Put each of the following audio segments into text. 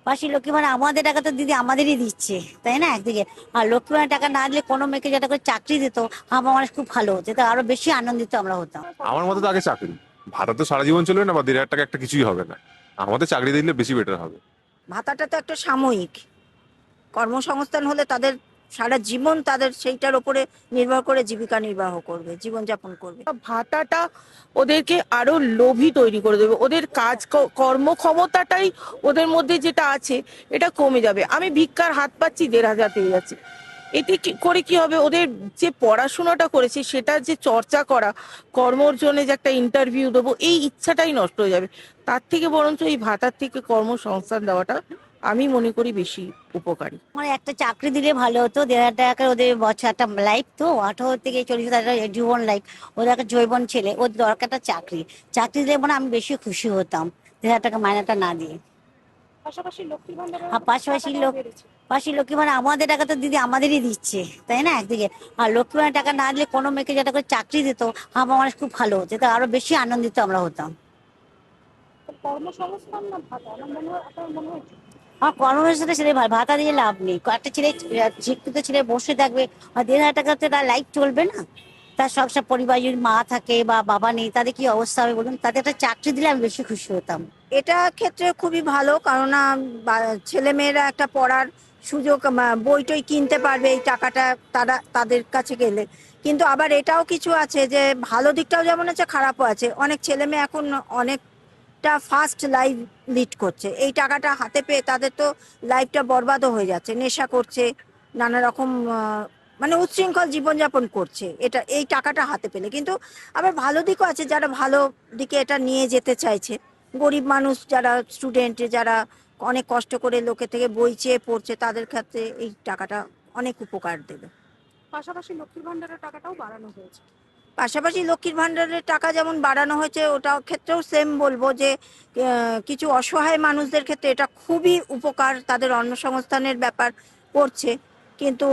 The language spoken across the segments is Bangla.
পাশে লক্ষ্মী ভাণ্ডার আমাদের টাকা তো দিদি আমাদেরই দিচ্ছে, তাই না একদিকে। আর লক্ষ্মী ভাণ্ডার টাকা না দিলে কোনো মেয়েকে যেটা করে চাকরি দিত, আমার মানুষ খুব ভালো হতো, তো আরো বেশি আনন্দিত আমরা হতাম। আমার মতে তো আগে চাকরি। ভাতা তো সারা জীবন চলবে না, বা 1,500 টাকা একটা কিছুই হবে না। আমাদের চাকরি দিলে বেশি বেটার হবে। ভাতাটা তো একটা সাময়িক, কর্মসংস্থান হলে তাদের সারা জীবন তাদের সেইটার ওপরে নির্ভর করে জীবিকা নির্বাহ করবে, জীবনযাপন করবে। ভাতাটা ওদেরকে আরো লোভী তৈরি করে দেবে, ওদের কর্মক্ষমতাটাই ওদের মধ্যে যেটা আছে এটা কমে যাবে। আমি ভিক্ষার হাত পাচ্ছি, 1,500 পেয়ে যাচ্ছি, এতে করে কি হবে, ওদের যে পড়াশোনাটা করেছে সেটা যে চর্চা করা, কর্মর জন্য যে একটা ইন্টারভিউ দেবো এই ইচ্ছাটাই নষ্ট হয়ে যাবে। তার থেকে বরঞ্চ এই ভাতার থেকে কর্মসংস্থান দেওয়াটা আমি মনে করি বেশি উপকারী। আমার একটা চাকরি দিলে ভালো হতো, 1,500 টাকা ওদের বছর একটা লাইফ, তো 18 থেকে 40 হাজার জীবন লাইফ, ওদের একটা জৈবন ছেলে, ওদের দরকার একটা চাকরি। চাকরি দিলে মানে আমি বেশি খুশি হতাম 1,500 টাকা মাইনেটা না দিয়ে। পাশাপাশি লক্ষ্মীর ভান্ডারের আর পাশাপাশি টাকাটাও বেড়েছে। লক্ষ্মী মানে আমাদের টাকা তো দিদি আমাদেরই দিচ্ছে, তাই না একদিকে। আর লক্ষ্মী ভাণ্ডার টাকা না দিলে কোনো মেয়েকে যেটা করে চাকরি দিত, আমার মানুষ খুব ভালো হতো, তো আরো বেশি আনন্দিত আমরা হতাম। তো কর্মসংস্থান না ভাতা, আমার মনে হয়, আপনার মনে হয় কি? আমার কর্মসংস্থানে ছেলে ভাতা দিয়ে লাভ নেই। একটা ছেলে শিক্ষিত ছেলে বসে থাকবে, আর 1,500 টাকাতে তার লাইফ চলবে না। তার সব পরিবার যদি মা থাকে বা বাবা নেই, তাদের কি অবস্থা হবে বলুন। তাদের একটা চাকরি দিলে আমি বেশি খুশি হতাম। এটা ক্ষেত্রে খুবই ভালো, কারণ ছেলে মেয়েরা একটা পড়ার সুযোগ, বই টই কিনতে পারবে এই টাকাটা তাদের কাছে গেলে। কিন্তু আবার এটাও কিছু আছে যে ভালো দিকটাও যেমন আছে, খারাপও আছে। অনেক ছেলে মেয়ে এখন অনেকটা ফাস্ট লাইফ লিড করছে, এই টাকাটা হাতে পেয়ে তাদের তো লাইফটা বরবাদও হয়ে যাচ্ছে, নেশা করছে, নানা রকম মানে উচ্ছৃঙ্খল জীবনযাপন করছে এটা এই টাকাটা হাতে পেলে। কিন্তু আবার ভালো দিকও আছে, যারা ভালো দিকে এটা নিয়ে যেতে চাইছে, গরিব মানুষ যারা স্টুডেন্ট, যারা অনেক কষ্ট করে লোকে থেকে বই চেয়ে পড়ছে, তাদের ক্ষেত্রে এই টাকাটা অনেক উপকার দেবে। পাশাপাশি লক্ষ্মীর ভান্ডারের টাকাটাও বাড়ানো হয়েছে। পাশাপাশি লক্ষ্মীর ভাণ্ডারের টাকা যেমন বাড়ানো হয়েছে, ওটাও ক্ষেত্রেও সেম বলবো যে কিছু অসহায় মানুষদের ক্ষেত্রে এটা খুবই উপকার, তাদের অন্নসংস্থানের ব্যাপার করছে। কিন্তু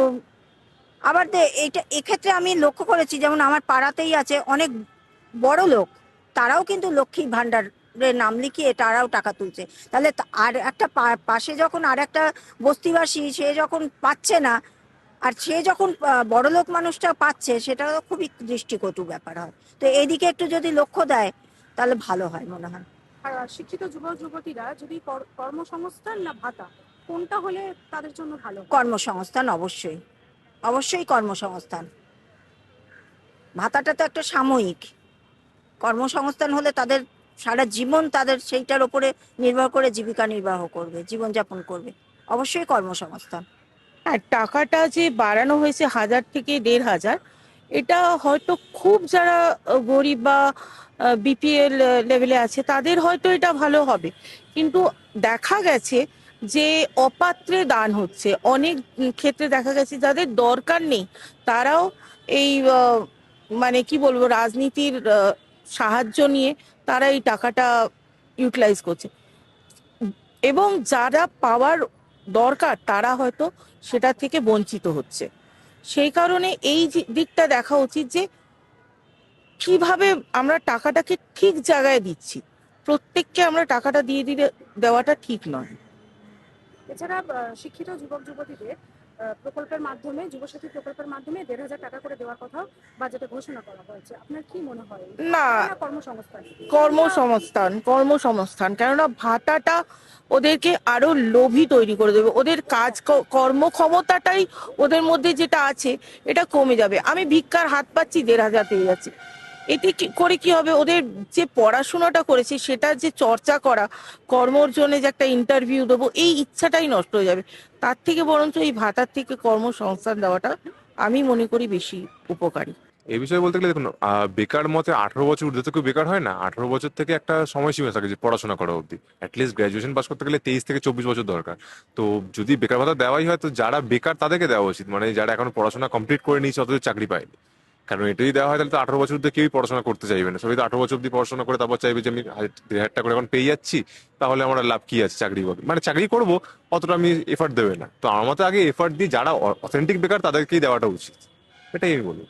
আবার এইটা এক্ষেত্রে আমি লক্ষ্য করেছি, যেমন আমার পাড়াতেই আছে অনেক বড় লোক, তারাও কিন্তু লক্ষ্মী ভাণ্ডারের নাম লিখিয়ে তারাও টাকা তুলছে। তাহলে আর একটা পাশে যখন আর একটা বস্তিবাসী সে যখন পাচ্ছে না, আর সে যখন বড়লোক মানুষটা পাচ্ছে, সেটা খুবই দৃষ্টিকটু ব্যাপার হয়। তো এইদিকে একটু যদি লক্ষ্য দেয় তাহলে ভালো হয় মনে হয়। আর শিক্ষিত যুবক যুবতীরা যদি কর্মসংস্থান না ভাতা, কোনটা হলে তাদের জন্য ভালো হয়? কর্মসংস্থান, অবশ্যই অবশ্যই কর্মসংস্থান। ভাতাটা তো একটা সাময়িক, কর্মসংস্থান হলে তাদের সারা জীবন তাদের সেইটার ওপরে নির্ভর করে জীবিকা নির্বাহ করবে, জীবনযাপন করবে। অবশ্যই কর্মসংস্থান। হ্যাঁ, টাকাটা যে বাড়ানো হয়েছে 1,000 থেকে 1,500, এটা হয়তো খুব যারা গরিব বা বিপিএল লেভেলে আছে তাদের হয়তো এটা ভালো হবে, কিন্তু দেখা গেছে যে অপাত্রে দান হচ্ছে। অনেক ক্ষেত্রে দেখা গেছে যাদের দরকার নেই তারাও এই মানে কি বলবো, রাজনীতির সাহায্য নিয়ে তারা এই টাকাটা ইউটিলাইজ করছে, এবং যারা পাওয়ার দরকার তারা হয়তো সেটা থেকে বঞ্চিত হচ্ছে। সেই কারণে এই দিকটা দেখা উচিত যে কিভাবে আমরা টাকাটাকে ঠিক জায়গায় দিচ্ছি। প্রত্যেককে আমরা টাকাটা দিয়ে দিলে দেওয়াটা ঠিক নয়। এছাড়া শিক্ষিত যুবক যুবতীদের প্রকল্পের মাধ্যমে, যুবসাথী প্রকল্পের মাধ্যমে 1,500 টাকা করে দেওয়ার কথাও বাজেটে ঘোষণা করা হয়েছে। আপনার কি মনে হয়, না, না কর্মসংস্থান? কর্মসংস্থান, কেননা ভাতাটা ওদেরকে আরো লোভী তৈরি করে দেবে, ওদের কর্মক্ষমতাটাই ওদের মধ্যে যেটা আছে এটা কমে যাবে। আমি ভিক্ষার হাত পাচ্ছি, 1,500 পেয়ে যাচ্ছি, এতে করে কি হবে, ওদের যে পড়াশোনাটা করেছে সেটা যে চর্চা করা, কর্মর জন্য যে একটা ইন্টারভিউ দেবো এই ইচ্ছাটাই নষ্ট হয়ে যাবে। তার থেকে বরঞ্চ এই ভাতার থেকে কর্মসংস্থান দেওয়াটা আমি মনে করি বেশি উপকারী। এই বিষয়ে বলতে গেলে দেখুন, বেকার মতে 18 বছর ঊর্ধ্বে তো কেউ বেকার হয় না। 18 বছর থেকে একটা সময়সীমা থাকে যে পড়াশোনা করা অবধি। অ্যাটলিস্ট গ্র্যাজুয়েশন পাস করতে গেলে 23 থেকে 24 বছর দরকার। তো যদি বেকার ভাতা দেওয়াই হয়, তো যারা বেকার তাদেরকে দেওয়া উচিত, মানে যারা এখন পড়াশোনা কমপ্লিট করে নিয়েছে অথচ চাকরি পায়নি। কারণ এটা যদি দেওয়া হয় তাহলে তো 18 বছর অব্দি কেউই পড়াশোনা করতে চাইবে না। সবাই তো 18 বছর অব্দি পড়াশোনা করে তারপর চাইবে যে আমি 1,500 করে এখন পেয়ে যাচ্ছি, তাহলে আমার আর লাভ কি আছে চাকরি করবো, মানে চাকরি করবো অতটা আমি এফার্ট দেবে না। তো আমার মতে আগে এফার্ট দিয়ে যারা অথেন্টিক বেকার তাদেরকেই দেওয়াটা উচিত, এটাই আমি বলি।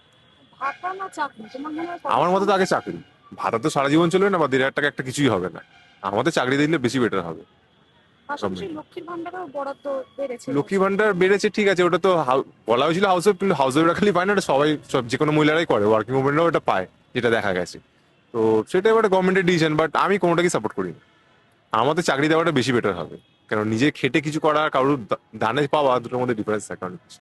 ভাতা না চাকরি, তোমার মনে হয় আমার মতে তো আগে কর্মসংস্থান? চাকরি। ভাতা তো সারা জীবন চলবে না, বা 1,500 টাকা একটা কিছুই হবে না। আমাদের চাকরি দিলে বেশি বেটার হবে। পাশাপাশি লক্ষ্মীর ভান্ডারও বরাদ্দ বেড়েছে। লক্ষ্মী ভান্ডার বেড়েছে, ঠিক আছে, ওটা তো বলা হয়েছিল হাউস ওয়াইফ, কিন্তু হাউস ওয়াইফরা খালি পায় না, এটা সবাই সব যে কোনো মহিলারাই করে, ওয়ার্কিং উমেনরাও এটা পায়, যেটা দেখা গেছে। তো সেটা এবার গভর্নমেন্টের ডিসিশন, বাট আমি কোনোটাকে সাপোর্ট করি না। আমাদের চাকরি দেওয়াটা বেশি বেটার হবে, কারণ নিজে খেটে কিছু করা আর কারোর দানে পাওয়া, দুটোর মধ্যে ডিফারেন্স থাকে অনেক বেশি।